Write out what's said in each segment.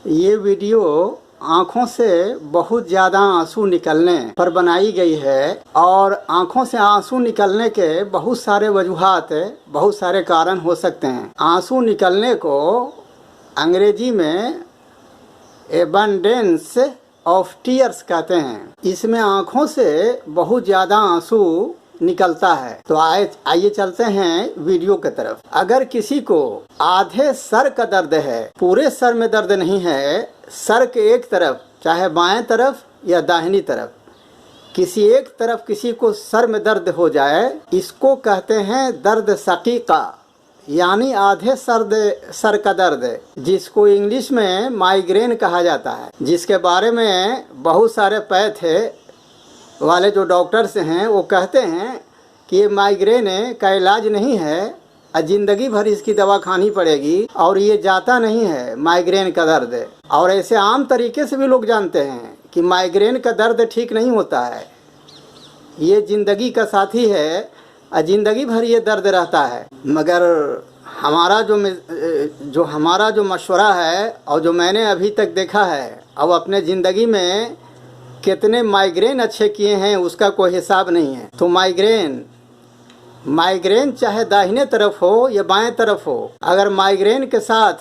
ये वीडियो आँखों से बहुत ज़्यादा आंसू निकलने पर बनाई गई है और आँखों से आंसू निकलने के बहुत सारे वजूहात, बहुत सारे कारण हो सकते हैं। आंसू निकलने को अंग्रेजी में एबंडेंस ऑफ टीयर्स कहते हैं। इसमें आँखों से बहुत ज़्यादा आंसू निकलता है। तो आइए चलते हैं वीडियो की तरफ। अगर किसी को आधे सर का दर्द है, पूरे सर में दर्द नहीं है, सर के एक तरफ, चाहे बाएं तरफ या दाहिनी तरफ, किसी एक तरफ किसी को सर में दर्द हो जाए, इसको कहते हैं दर्द सकीका, यानी आधे सर का दर्द, जिसको इंग्लिश में माइग्रेन कहा जाता है। जिसके बारे में बहुत सारे पैथ वाले जो डॉक्टर्स हैं वो कहते हैं कि ये माइग्रेन का इलाज नहीं है, ज़िंदगी भर इसकी दवा खानी पड़ेगी और ये जाता नहीं है माइग्रेन का दर्द। और ऐसे आम तरीके से भी लोग जानते हैं कि माइग्रेन का दर्द ठीक नहीं होता है, ये ज़िंदगी का साथी है, ज़िंदगी भर ये दर्द रहता है। मगर हमारा जो मशवरा है और जो मैंने अभी तक देखा है और अपने ज़िंदगी में कितने माइग्रेन अच्छे किए हैं उसका कोई हिसाब नहीं है। तो माइग्रेन चाहे दाहिने तरफ हो या बाएं तरफ हो, अगर माइग्रेन के साथ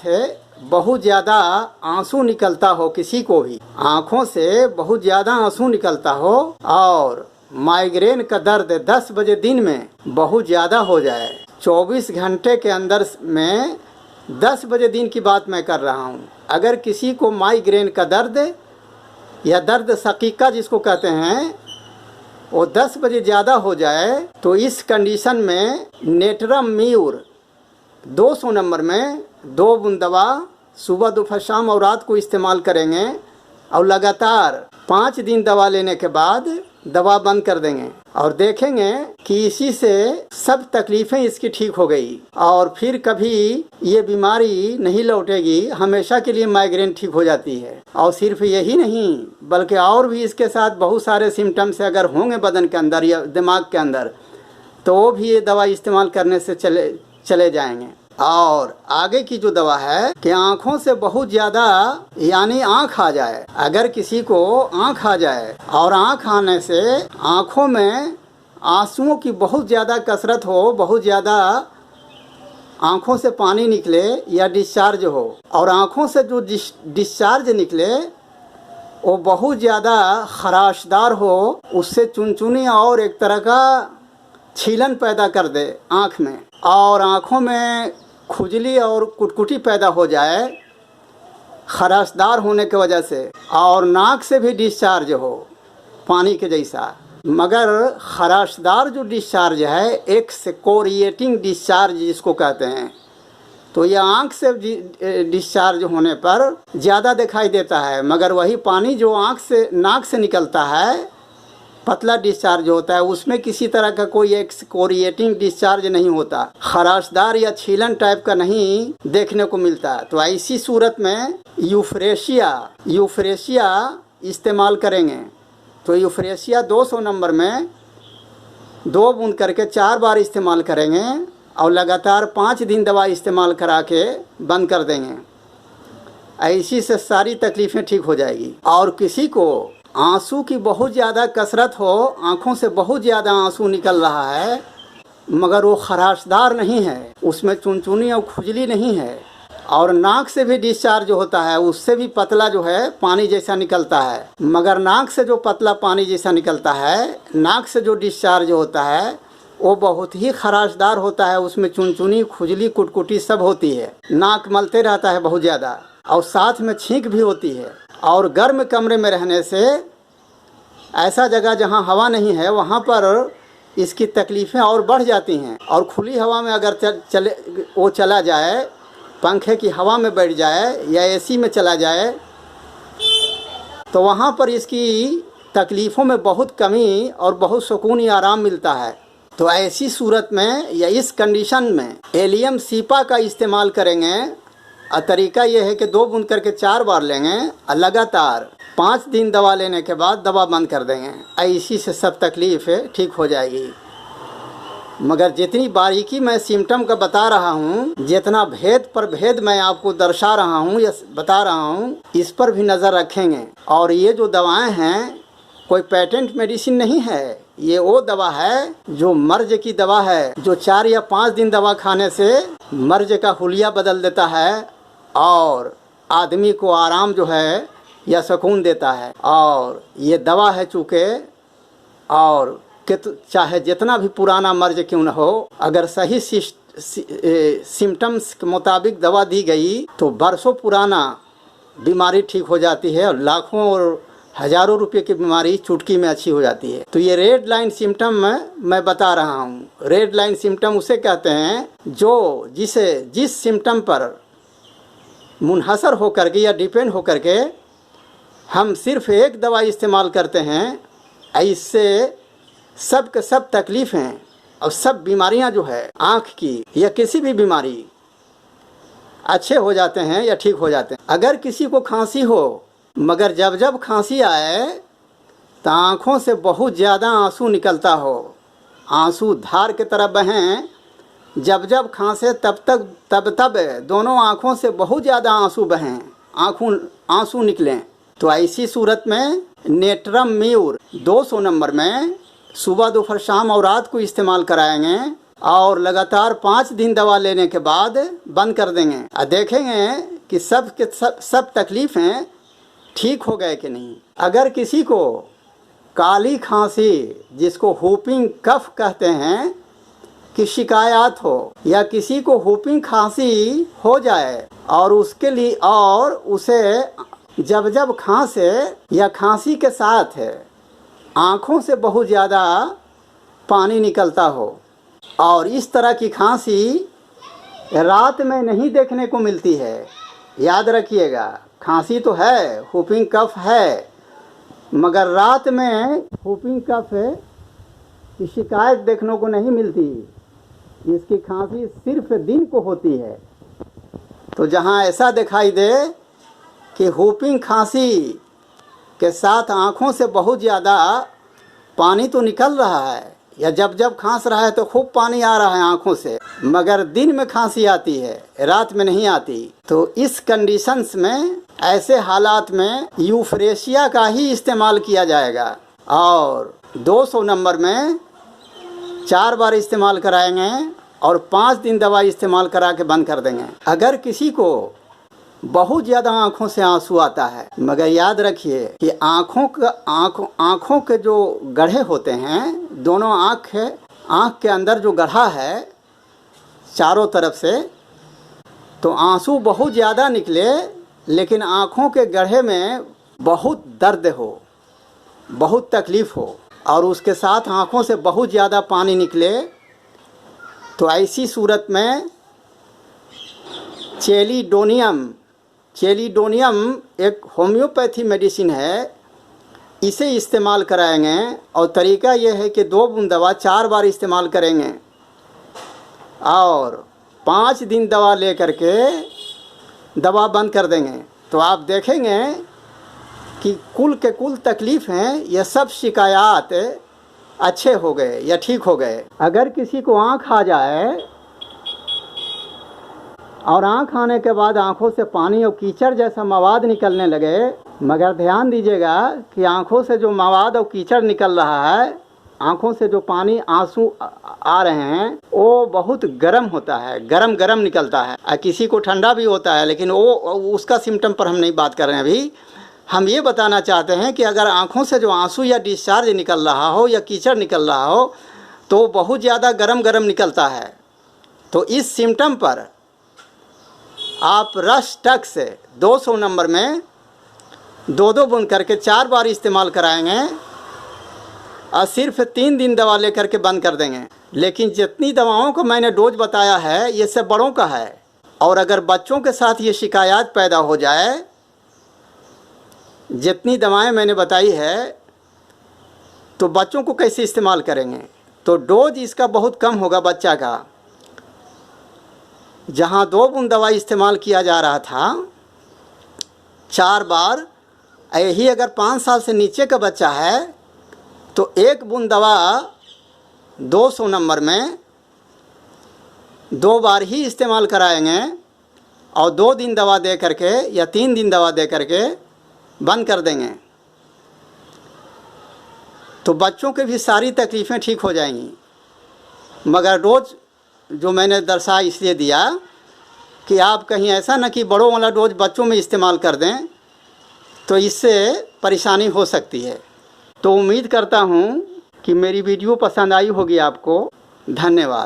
बहुत ज़्यादा आंसू निकलता हो, किसी को भी आँखों से बहुत ज़्यादा आंसू निकलता हो और माइग्रेन का दर्द 10 बजे दिन में बहुत ज़्यादा हो जाए, 24 घंटे के अंदर में 10 बजे दिन की बात मैं कर रहा हूँ, अगर किसी को माइग्रेन का दर्द या दर्द सकीका जिसको कहते हैं वो 10 बजे ज़्यादा हो जाए, तो इस कंडीशन में नेटरम म्यूर 200 नंबर में 2 बूंद दवा सुबह दोपहर शाम और रात को इस्तेमाल करेंगे और लगातार 5 दिन दवा लेने के बाद दवा बंद कर देंगे और देखेंगे कि इसी से सब तकलीफ़ें इसकी ठीक हो गई और फिर कभी ये बीमारी नहीं लौटेगी, हमेशा के लिए माइग्रेन ठीक हो जाती है। और सिर्फ यही नहीं बल्कि और भी इसके साथ बहुत सारे सिम्टम्स अगर होंगे बदन के अंदर या दिमाग के अंदर, तो वो भी ये दवा इस्तेमाल करने से चले जाएंगे। और आगे की जो दवा है कि आँखों से बहुत ज़्यादा, यानी आँख आ जाए, अगर किसी को आँख आ जाए और आँख आने से आँखों में आंसुओं की बहुत ज़्यादा कसरत हो, बहुत ज़्यादा आँखों से पानी निकले या डिस्चार्ज हो, और आँखों से जो डिस्चार्ज निकले वो बहुत ज़्यादा खराशदार हो, उससे चुनचुनी और एक तरह का छीलन पैदा कर दे आँख में, और आँखों में खुजली और कुटकुटी पैदा हो जाए खराशदार होने की वजह से, और नाक से भी डिस्चार्ज हो पानी के जैसा। मगर खराशदार जो डिस्चार्ज है, एक्सकोरिएटिंग डिस्चार्ज जिसको कहते हैं, तो यह आँख से डिस्चार्ज होने पर ज़्यादा दिखाई देता है। मगर वही पानी जो नाक से निकलता है, पतला डिस्चार्ज होता है, उसमें किसी तरह का कोई एक्सकोरिएटिंग डिस्चार्ज नहीं होता, खराशदार या छीलन टाइप का नहीं देखने को मिलता। तो ऐसी सूरत में यूफ्रेशिया इस्तेमाल करेंगे। तो यूफ्रेशिया 200 नंबर में 2 बूंद करके 4 बार इस्तेमाल करेंगे और लगातार 5 दिन दवा इस्तेमाल करा के बंद कर देंगे। ऐसी से सारी तकलीफ़ें ठीक हो जाएगी। और किसी को आंसू की बहुत ज़्यादा कसरत हो, आँखों से बहुत ज़्यादा आंसू निकल रहा है, मगर वो खराशदार नहीं है, उसमें चुनचुनी और खुजली नहीं है, और नाक से भी डिस्चार्ज होता है, उससे भी पतला जो है पानी जैसा निकलता है, मगर नाक से जो पतला पानी जैसा निकलता है, नाक से जो डिस्चार्ज होता है वो बहुत ही खराशदार होता है, उसमें चुनचुनी खुजली कुटकुटी सब होती है, नाक मलते रहता है बहुत ज़्यादा, और साथ में छींक भी होती है। और गर्म कमरे में रहने से, ऐसा जगह जहाँ हवा नहीं है वहाँ पर इसकी तकलीफ़ें और बढ़ जाती हैं। और खुली हवा में अगर चला जाए, पंखे की हवा में बैठ जाए या एसी में चला जाए, तो वहाँ पर इसकी तकलीफ़ों में बहुत कमी और बहुत सुकून या आराम मिलता है। तो ऐसी सूरत में या इस कंडीशन में एलियम सीपा का इस्तेमाल करेंगे। और तरीका यह है कि 2 बूंद करके 4 बार लेंगे और लगातार 5 दिन दवा लेने के बाद दवा बंद कर देंगे। ऐसी से सब तकलीफ़ ठीक हो जाएगी। मगर जितनी बारीकी मैं सिम्टम का बता रहा हूँ, जितना भेद पर भेद मैं आपको दर्शा रहा हूँ या बता रहा हूँ, इस पर भी नज़र रखेंगे। और ये जो दवाएं हैं कोई पेटेंट मेडिसिन नहीं है, ये वो दवा है जो मर्ज की दवा है, जो 4 या 5 दिन दवा खाने से मर्ज का हुलिया बदल देता है और आदमी को आराम जो है या सुकून देता है। और ये दवा है चूँकि और चाहे जितना भी पुराना मर्ज क्यों न हो, अगर सही सिम्टम्स के मुताबिक दवा दी गई तो बरसों पुराना बीमारी ठीक हो जाती है और लाखों और हजारों रुपए की बीमारी चुटकी में अच्छी हो जाती है। तो ये रेड लाइन सिम्टम मैं बता रहा हूँ। रेड लाइन सिम्टम उसे कहते हैं जो जिस सिम्टम पर मुनहसर होकर के या डिपेंड होकर के हम सिर्फ एक दवा इस्तेमाल करते हैं, इससे सब के सब तकलीफ़ें और सब बीमारियां जो है आँख की या किसी भी बीमारी अच्छे हो जाते हैं या ठीक हो जाते हैं। अगर किसी को खांसी हो, मगर जब खांसी आए तो आँखों से बहुत ज़्यादा आंसू निकलता हो, आंसू धार की तरह बहें, जब खांसे तब दोनों आँखों से बहुत ज़्यादा आंसू बहें, आंसू निकलें, तो ऐसी सूरत में नेट्रम म्यूर 200 नंबर में सुबह दोपहर शाम और रात को इस्तेमाल कराएंगे और लगातार 5 दिन दवा लेने के बाद बंद कर देंगे और देखेंगे कि सब तकलीफ़ें ठीक हो गए कि नहीं। अगर किसी को काली खांसी जिसको हुपिंग कफ कहते हैं की शिकायत हो या किसी को हुपिंग खांसी हो जाए और उसके लिए और उसे जब खांसे या खांसी के साथ आँखों से बहुत ज़्यादा पानी निकलता हो और इस तरह की खांसी रात में नहीं देखने को मिलती है। याद रखिएगा, खांसी तो है, हुपिंग कफ है, मगर रात में हुपिंग कफ की शिकायत देखने को नहीं मिलती। इसकी खांसी सिर्फ दिन को होती है। तो जहाँ ऐसा दिखाई दे कि हुपिंग खांसी के साथ आँखों से बहुत ज़्यादा पानी तो निकल रहा है या जब खांस रहा है तो खूब पानी आ रहा है आँखों से, मगर दिन में खांसी आती है, रात में नहीं आती, तो इस कंडीशंस में ऐसे हालात में यूफ्रेशिया का ही इस्तेमाल किया जाएगा और 200 नंबर में 4 बार इस्तेमाल कराएंगे और 5 दिन दवा इस्तेमाल करा के बंद कर देंगे। अगर किसी को बहुत ज़्यादा आँखों से आंसू आता है, मगर याद रखिए कि आँखों के जो गड्ढे होते हैं, दोनों आँख के अंदर जो गड्ढा है चारों तरफ से, तो आंसू बहुत ज़्यादा निकले लेकिन आँखों के गड्ढे में बहुत दर्द हो, बहुत तकलीफ़ हो और उसके साथ आँखों से बहुत ज़्यादा पानी निकले, तो ऐसी सूरत में चेलिडोनियम एक होम्योपैथी मेडिसिन है, इसे इस्तेमाल कराएंगे और तरीका यह है कि 2 बूंद दवा 4 बार इस्तेमाल करेंगे और 5 दिन दवा ले करके दवा बंद कर देंगे। तो आप देखेंगे कि कुल के कुल तकलीफ़ हैं, यह सब शिकायत अच्छे हो गए या ठीक हो गए। अगर किसी को आँख आ जाए और आँख आने के बाद आँखों से पानी और कीचड़ जैसा मवाद निकलने लगे, मगर ध्यान दीजिएगा कि आँखों से जो मवाद और कीचड़ निकल रहा है, आँखों से जो पानी आंसू आ रहे हैं, वो बहुत गर्म होता है, गरम निकलता है और किसी को ठंडा भी होता है, लेकिन वो उसका सिम्टम पर हम नहीं बात कर रहे हैं। अभी हम ये बताना चाहते हैं कि अगर आँखों से जो आंसू या डिस्चार्ज निकल रहा हो या कीचड़ निकल रहा हो तो बहुत ज़्यादा गरम निकलता है। तो इस सिम्टम पर आप रश टक से 200 नंबर में 2 बूंद करके 4 बार इस्तेमाल कराएंगे और सिर्फ 3 दिन दवा लेकर के बंद कर देंगे। लेकिन जितनी दवाओं को मैंने डोज बताया है ये सब बड़ों का है, और अगर बच्चों के साथ ये शिकायत पैदा हो जाए, जितनी दवाएं मैंने बताई है तो बच्चों को कैसे इस्तेमाल करेंगे। तो डोज इसका बहुत कम होगा बच्चा का। जहाँ 2 बूंद दवा इस्तेमाल किया जा रहा था 4 बार, यही अगर 5 साल से नीचे का बच्चा है तो 1 बूंद दवा 200 नंबर में 2 बार ही इस्तेमाल कराएंगे और 2 दिन दवा दे करके या 3 दिन दवा दे करके बंद कर देंगे तो बच्चों की भी सारी तकलीफ़ें ठीक हो जाएंगी। मगर डोज जो मैंने दर्शा इसलिए दिया कि आप कहीं ऐसा न कि बड़ों वाला डोज बच्चों में इस्तेमाल कर दें तो इससे परेशानी हो सकती है। तो उम्मीद करता हूँ कि मेरी वीडियो पसंद आई होगी आपको। धन्यवाद।